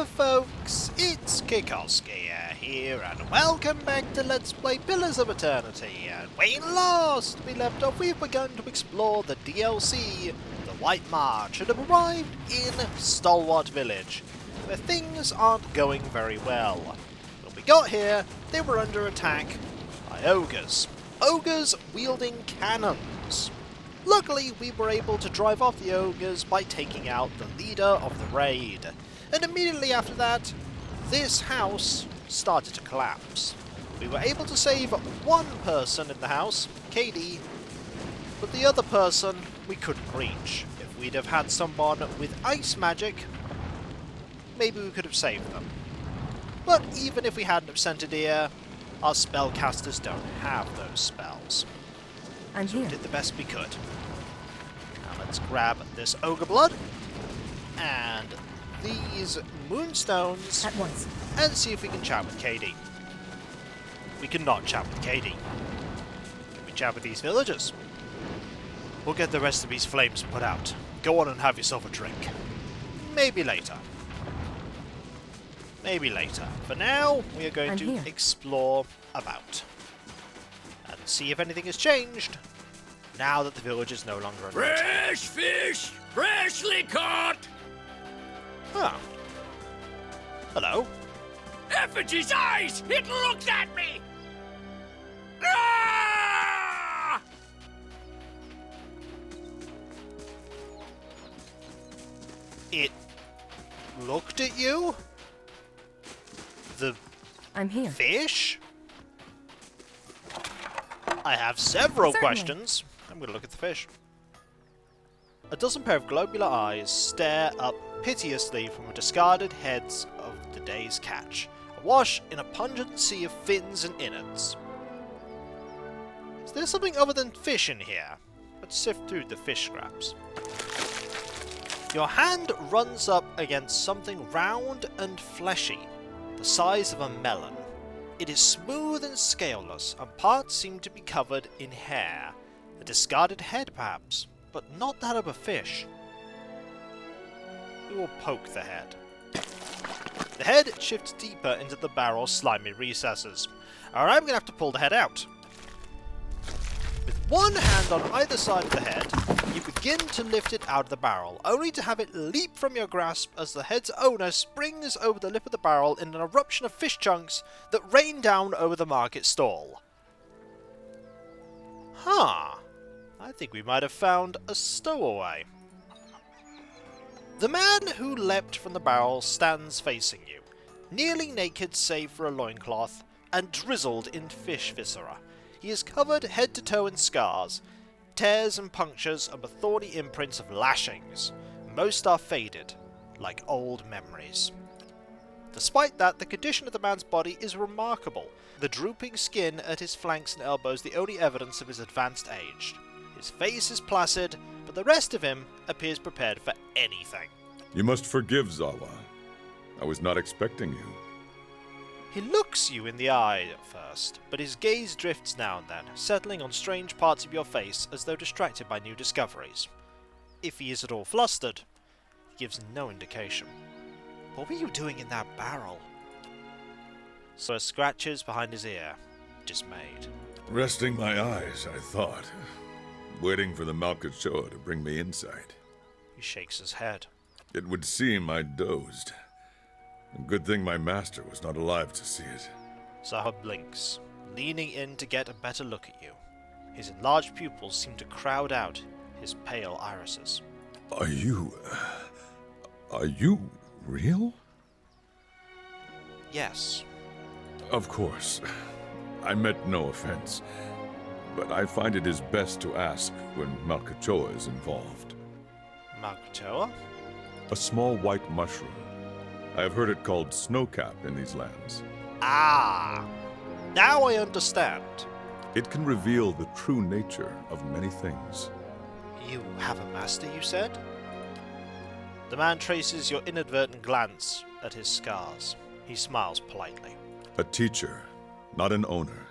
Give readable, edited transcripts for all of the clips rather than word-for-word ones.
Hello folks, it's Kikoskia here, and welcome back to Let's Play Pillars of Eternity. And when last we left off, we've begun to explore the DLC, the White March, and have arrived in Stalwart Village, where things aren't going very well. When we got here, they were under attack by ogres. Ogres wielding cannons. Luckily, we were able to drive off the ogres by taking out the leader of the raid. And immediately after that, this house started to collapse. We were able to save one person in the house, KD, but the other person we couldn't reach. If we'd have had someone with ice magic, maybe we could have saved them. But even if we hadn't have sent it here, our spellcasters don't have those spells. I'm So here. we did the best we could. Now let's grab this ogre blood and these moonstones At once. and see if we can chat with KD. We cannot chat with KD. Can we chat with these villagers? We'll get the rest of these flames put out. Go on and have yourself a drink. Maybe later. Maybe later. For now, we are going I'm to here. explore about. And see if anything has changed now that the village is no longer under attack. Fresh fish! Freshly caught! Ah. Hello. Effigy's eyes! It looked at me! Ah! It looked at you? The I'm here. fish? I have several Certainly. questions. I'm going to look at the fish. A dozen pair of globular eyes stare up piteously from the discarded heads of the day's catch, awash in a pungent sea of fins and innards. Is there something other than fish in here? Let's sift through the fish scraps. Your hand runs up against something round and fleshy, the size of a melon. It is smooth and scaleless, and parts seem to be covered in hair. A discarded head, perhaps, but not that of a fish. We will poke the head. The head shifts deeper into the barrel's slimy recesses. Alright, I'm going to have to pull the head out. With one hand on either side of the head, you begin to lift it out of the barrel, only to have it leap from your grasp as the head's owner springs over the lip of the barrel in an eruption of fish chunks that rain down over the market stall. Huh. I think we might have found a stowaway. The man who leapt from the barrel stands facing you, nearly naked save for a loincloth, and drizzled in fish viscera. He is covered head to toe in scars, tears and punctures, and the thorny imprints of lashings. Most are faded, like old memories. Despite that, the condition of the man's body is remarkable, the drooping skin at his flanks and elbows the only evidence of his advanced age. His face is placid, but the rest of him appears prepared for anything. You must forgive, Zawa. I was not expecting you. He looks you in the eye at first, but his gaze drifts now and then, settling on strange parts of your face as though distracted by new discoveries. If he is at all flustered, he gives no indication. What were you doing in that barrel? So scratches behind his ear, dismayed. Resting my eyes, I thought. Waiting for the Malkachoa to bring me insight. He shakes his head. It would seem I dozed. Good thing my master was not alive to see it. Zaha blinks, leaning in to get a better look at you. His enlarged pupils seem to crowd out his pale irises. Are you real? Yes. Of course. I meant no offense. But I find it is best to ask when Malkachoa is involved. Malkachoa? A small white mushroom. I have heard it called snowcap in these lands. Ah! Now I understand. It can reveal the true nature of many things. You have a master, you said? The man traces your inadvertent glance at his scars. He smiles politely. A teacher, not an owner.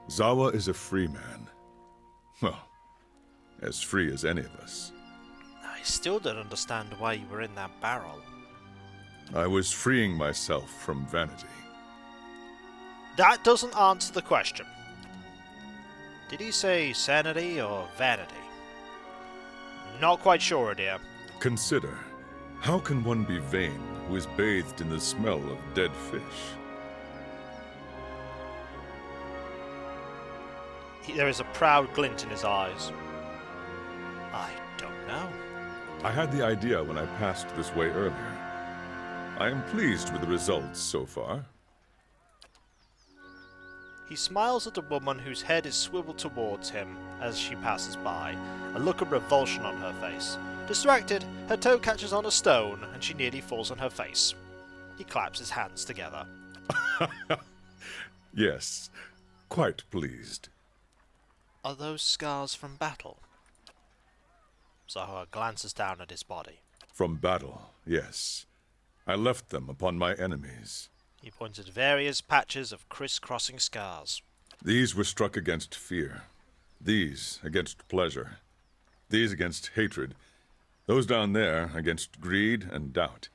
Zawa is a free man. Well, as free as any of us. I still don't understand why you were in that barrel. I was freeing myself from vanity. That doesn't answer the question. Did he say sanity or vanity? Not quite sure, dear. Consider, how can one be vain who is bathed in the smell of dead fish? There is a proud glint in his eyes. I don't know. I had the idea when I passed this way earlier. I am pleased with the results so far. He smiles at the woman whose head is swiveled towards him as she passes by, a look of revulsion on her face. Distracted, her toe catches on a stone and she nearly falls on her face. He claps his hands together. Yes, quite pleased. Are those scars from battle? Zahra glances down at his body. From battle, yes. I left them upon my enemies. He points at various patches of crisscrossing scars. These were struck against fear. These against pleasure. These against hatred. Those down there against greed and doubt.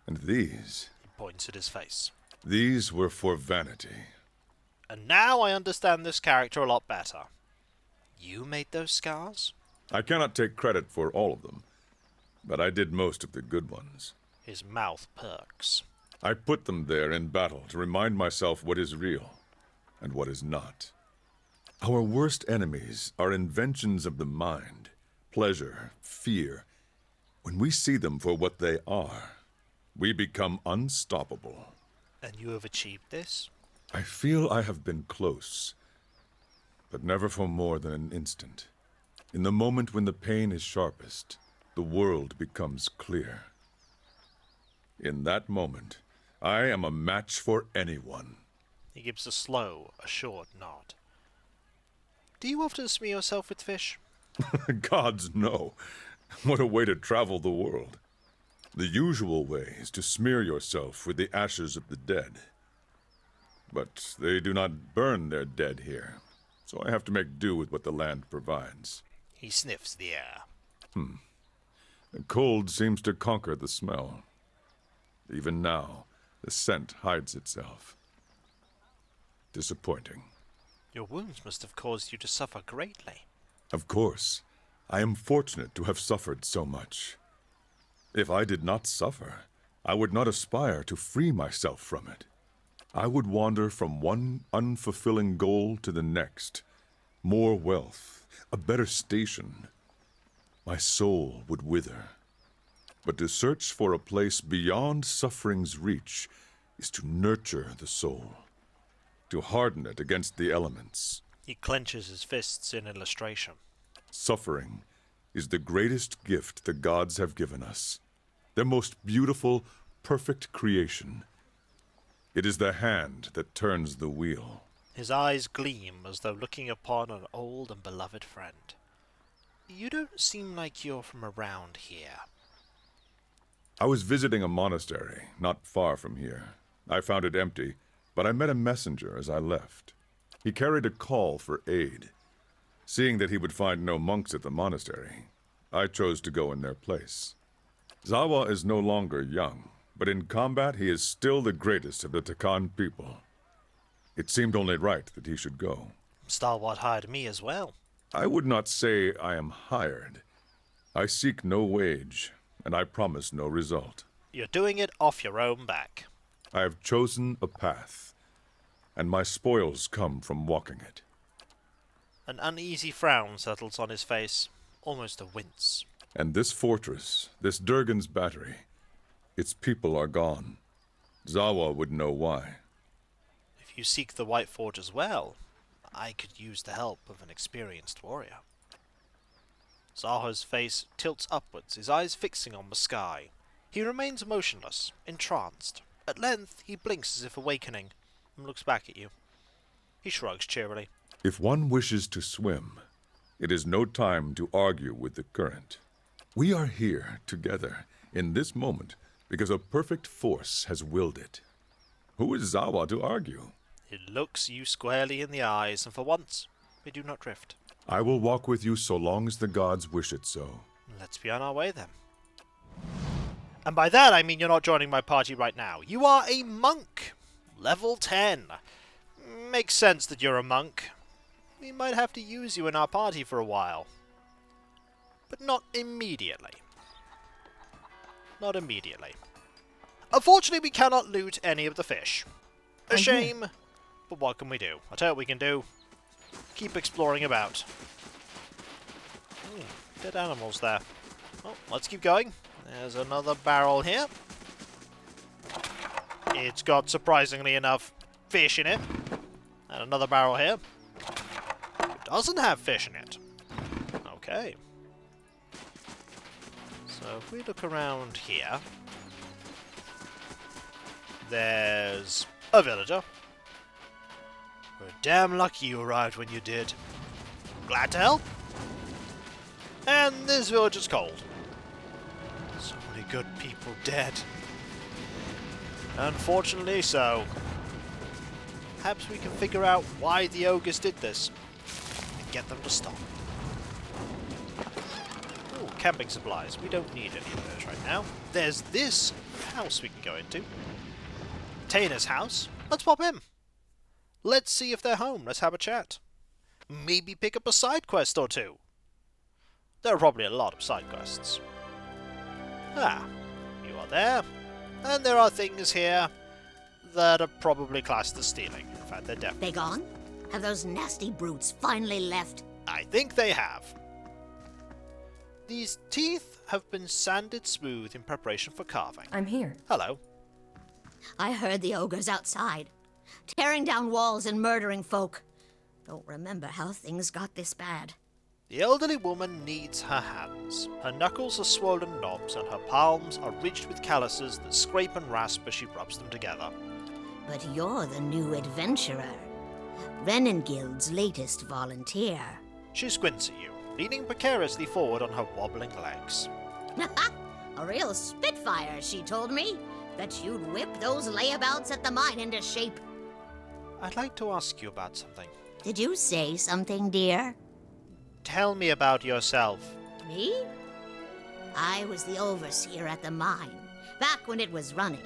And these... He points at his face. These were for vanity. And now I understand this character a lot better. You made those scars? I cannot take credit for all of them, but I did most of the good ones. His mouth perks. I put them there in battle to remind myself what is real and what is not. Our worst enemies are inventions of the mind, pleasure, fear. When we see them for what they are, we become unstoppable. And you have achieved this? I feel I have been close, but never for more than an instant. In the moment when the pain is sharpest, the world becomes clear. In that moment, I am a match for anyone. He gives a slow, assured nod. Do you often smear yourself with fish? Gods, no. What a way to travel the world. The usual way is to smear yourself with the ashes of the dead. But they do not burn their dead here, so I have to make do with what the land provides. He sniffs the air. The cold seems to conquer the smell. Even now, the scent hides itself. Disappointing. Your wounds must have caused you to suffer greatly. Of course. I am fortunate to have suffered so much. If I did not suffer, I would not aspire to free myself from it. I would wander from one unfulfilling goal to the next. More wealth, a better station. My soul would wither. But to search for a place beyond suffering's reach is to nurture the soul, to harden it against the elements. He clenches his fists in illustration. Suffering is the greatest gift the gods have given us. Their most beautiful, perfect creation. It is the hand that turns the wheel. His eyes gleam as though looking upon an old and beloved friend. You don't seem like you're from around here. I was visiting a monastery not far from here. I found it empty, but I met a messenger as I left. He carried a call for aid. Seeing that he would find no monks at the monastery, I chose to go in their place. Zawa is no longer young, but in combat he is still the greatest of the Takan people. It seemed only right that he should go. Stalwart hired me as well. I would not say I am hired. I seek no wage, and I promise no result. You're doing it off your own back. I have chosen a path, and my spoils come from walking it. An uneasy frown settles on his face, almost a wince. And this fortress, this Durgan's battery, its people are gone. Zawa would know why. If you seek the White Forge as well, I could use the help of an experienced warrior. Zaha's face tilts upwards, his eyes fixing on the sky. He remains motionless, entranced. At length he blinks as if awakening, and looks back at you. He shrugs cheerily. If one wishes to swim, it is no time to argue with the current. We are here together in this moment because a perfect force has willed it. Who is Zawa to argue? He looks you squarely in the eyes, and for once, we do not drift. I will walk with you so long as the gods wish it so. Let's be on our way then. And by that I mean you're not joining my party right now. You are a monk. Level 10. Makes sense that you're a monk. We might have to use you in our party for a while. But not immediately. Not immediately. Unfortunately, we cannot loot any of the fish. A shame, but what can we do? I'll tell you what we can do. Keep exploring about. Dead animals there. Well, let's keep going. There's another barrel here. It's got, surprisingly enough, fish in it. And another barrel here. It doesn't have fish in it. Okay. So if we look around here, there's a villager. We're damn lucky you arrived when you did. Glad to help. And this villager's cold. So many good people dead. Unfortunately so. Perhaps we can figure out why the ogres did this and get them to stop. Ooh, camping supplies. We don't need any of those right now. There's this house we can go into. Tana's house. Let's pop in. Let's see if they're home. Let's have a chat. Maybe pick up a side quest or two. There are probably a lot of side quests. Ah, you are there. And there are things here that are probably classed as stealing. In fact, they're definitely... They gone? Have those nasty brutes finally left? I think they have. These teeth have been sanded smooth in preparation for carving. I'm here. Hello. I heard the ogres outside, tearing down walls and murdering folk. Don't remember how things got this bad. The elderly woman needs her hands. Her knuckles are swollen knobs and her palms are ridged with calluses that scrape and rasp as she rubs them together. But you're the new adventurer. Renengild's latest volunteer. She squints at you, leaning precariously forward on her wobbling legs. A real spitfire, she told me. Bet you'd whip those layabouts at the mine into shape. I'd like to ask you about something. Did you say something, dear? Tell me about yourself. Me? I was the overseer at the mine, back when it was running.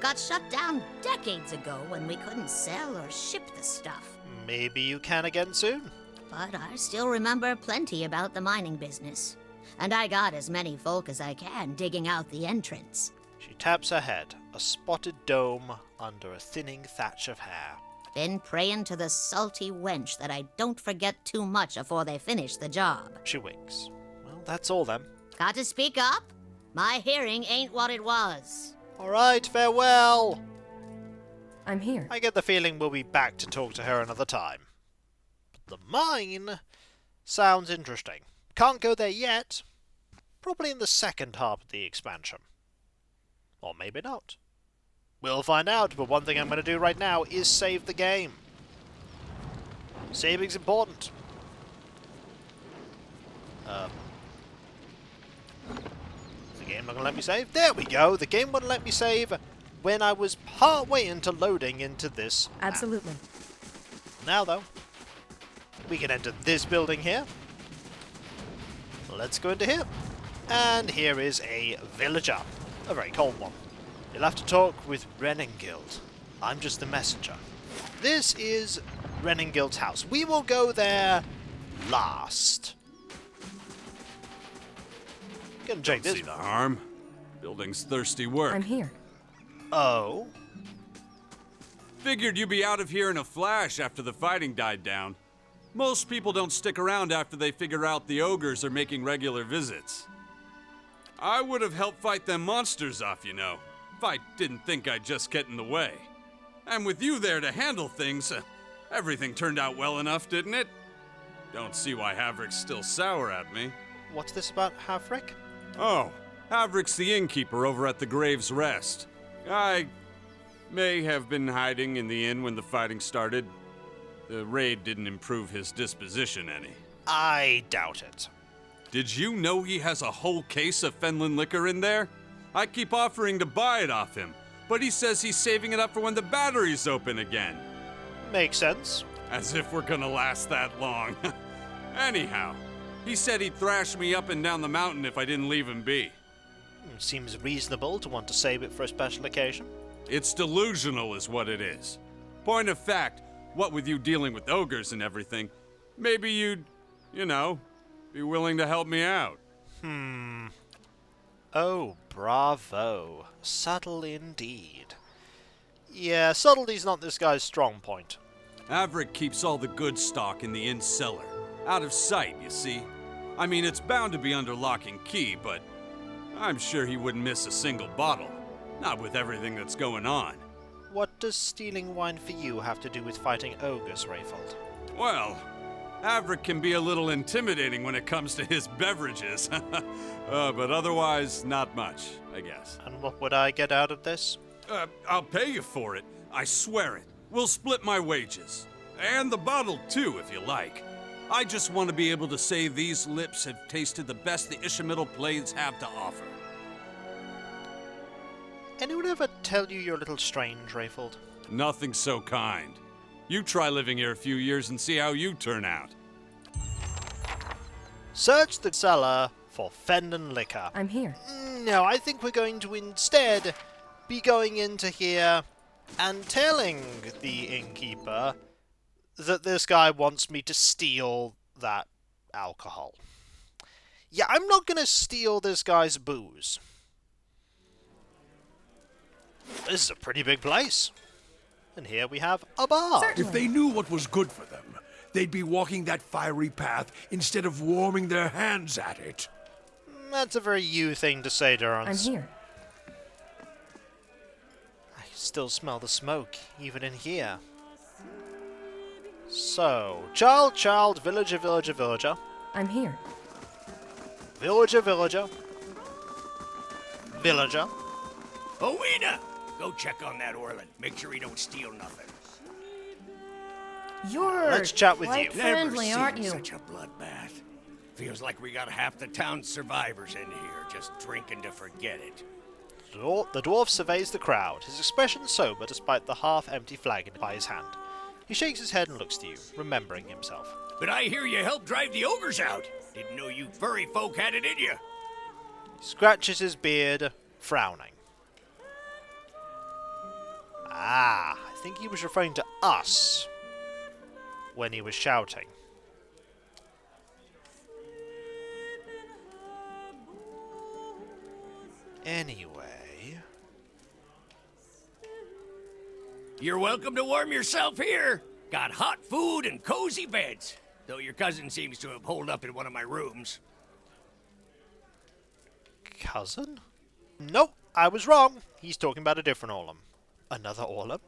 Got shut down decades ago when we couldn't sell or ship the stuff. Maybe you can again soon. But I still remember plenty about the mining business. And I got as many folk as I can digging out the entrance. She taps her head, a spotted dome under a thinning thatch of hair. Been praying to the salty wench that I don't forget too much afore they finish the job. She winks. Well, that's all then. Got to speak up? My hearing ain't what it was. All right, farewell. I'm here. I get the feeling we'll be back to talk to her another time. But the mine sounds interesting. Can't go there yet. Probably in the second half of the expansion. Or maybe not. We'll find out, but one thing I'm going to do right now is save the game. Saving's important. Is the game not going to let me save? There we go! The game wouldn't let me save when I was partway into loading into this map. Absolutely. Now, though, we can enter this building here. Let's go into here. And here is a villager. A very cold one. You'll have to talk with Renengild. I'm just the messenger. This is Renengild's house. We will go there last. Gonna check Don't this. see the harm. Building's thirsty work. I'm here. Oh? Figured you'd be out of here in a flash after the fighting died down. Most people don't stick around after they figure out the ogres are making regular visits. I would have helped fight them monsters off, you know, if I didn't think I'd just get in the way. And with you there to handle things, everything turned out well enough, didn't it? Don't see why Havrick's still sour at me. What's this about Havrick? Oh, Havrick's the innkeeper over at the Grave's Rest. I may have been hiding in the inn when the fighting started. The raid didn't improve his disposition any. I doubt it. Did you know he has a whole case of Fenland liquor in there? I keep offering to buy it off him, but he says he's saving it up for when the battery's open again. Makes sense. As if we're gonna last that long. Anyhow, he said he'd thrash me up and down the mountain if I didn't leave him be. Seems reasonable to want to save it for a special occasion. It's delusional is what it is. Point of fact, what with you dealing with ogres and everything, maybe you'd, be willing to help me out. Oh, bravo. Subtle indeed. Yeah, subtlety's not this guy's strong point. Averick keeps all the good stock in the inn cellar. Out of sight, you see. I mean, it's bound to be under lock and key, but I'm sure he wouldn't miss a single bottle. Not with everything that's going on. What does stealing wine for you have to do with fighting ogres, Rayfold? Well, Averick can be a little intimidating when it comes to his beverages. But otherwise, not much, I guess. And what would I get out of this? I'll pay you for it. I swear it. We'll split my wages. And the bottle, too, if you like. I just want to be able to say these lips have tasted the best the Ishamael Blades have to offer. Anyone ever tell you you're a little strange, Rayfold? Nothing so kind. You try living here a few years and see how you turn out. Search the cellar for Fendon liquor. I'm here. No, I think we're going to instead be going into here and telling the innkeeper that this guy wants me to steal that alcohol. Yeah, I'm not going to steal this guy's booze. This is a pretty big place. And here we have a bar. Certainly. If they knew what was good for them, they'd be walking that fiery path instead of warming their hands at it. That's a very you thing to say, I'm Durrance. here. I can still smell the smoke, even in here. So, child, villager, villager. I'm here. Villager. Villager. Owena! Go check on that Orland. Make sure he don't steal nothing. You're Let's chat with quite you. friendly, Never aren't seen you? such a bloodbath. Feels like we got half the town's survivors in here, just drinking to forget it. The dwarf surveys the crowd, his expression sober despite the half-empty flagon by his hand. He shakes his head and looks to you, remembering himself. But I hear you helped drive the ogres out. Didn't know you furry folk had it in you. He scratches his beard, frowning. Ah, I think he was referring to us when he was shouting. Anyway... You're welcome to warm yourself here. Got hot food and cozy beds. Though your cousin seems to have holed up in one of my rooms. Cousin? Nope, I was wrong. He's talking about a different Orlum. Another Orlum?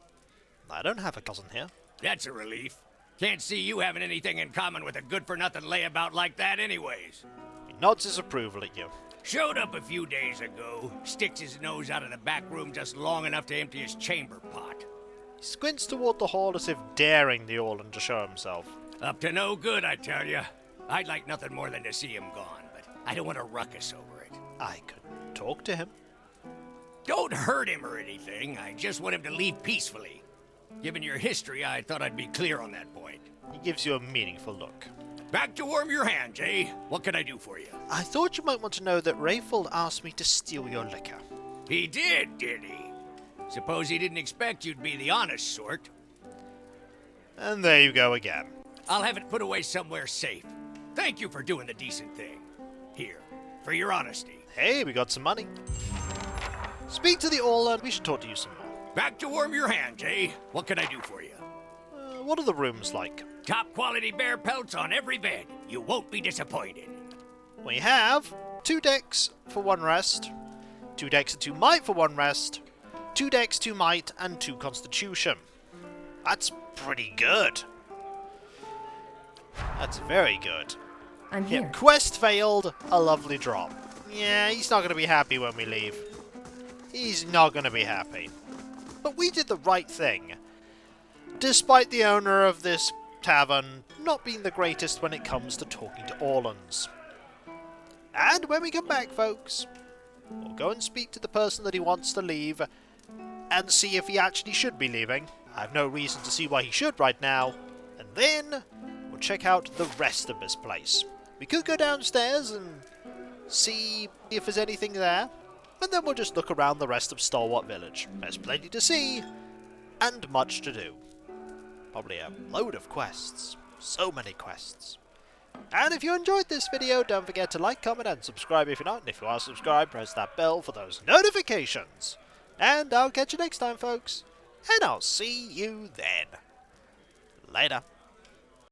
I don't have a cousin here. That's a relief. Can't see you having anything in common with a good-for-nothing layabout like that anyways. He nods his approval at you. Showed up a few days ago, sticks his nose out of the back room just long enough to empty his chamber pot. He squints toward the hall as if daring the Orlum to show himself. Up to no good, I tell you. I'd like nothing more than to see him gone, but I don't want a ruckus over it. I could talk to him. Don't hurt him or anything. I just want him to leave peacefully. Given your history, I thought I'd be clear on that point. He gives you a meaningful look. Back to warm your hands, eh? What can I do for you? I thought you might want to know that Rayfold asked me to steal your liquor. He did he? Suppose he didn't expect you'd be the honest sort. And there you go again. I'll have it put away somewhere safe. Thank you for doing the decent thing. Here, for your honesty. Hey, we got some money. Speak to the Orlum. We should talk to you some more. Back to warm your hands, eh? What can I do for you? What are the rooms like? Top quality bear pelts on every bed. You won't be disappointed. We have 2 decks for 1 rest, 2 decks and 2 might for 1 rest, 2 decks, 2 might, and 2 constitution. That's pretty good. That's very good. I'm Yeah, here. quest failed, a lovely drop. Yeah, he's not going to be happy when we leave. He's not going to be happy. But we did the right thing. Despite the owner of this tavern not being the greatest when it comes to talking to Orlans. And when we come back, folks, we'll go and speak to the person that he wants to leave and see if he actually should be leaving. I have no reason to see why he should right now. And then we'll check out the rest of this place. We could go downstairs and see if there's anything there. and then we'll just look around the rest of Stalwart Village. There's plenty to see, and much to do. Probably a load of quests. So many quests. And if you enjoyed this video, don't forget to like, comment, and subscribe if you're not. And if you are subscribed, press that bell for those notifications. And I'll catch you next time, folks. And I'll see you then. Later.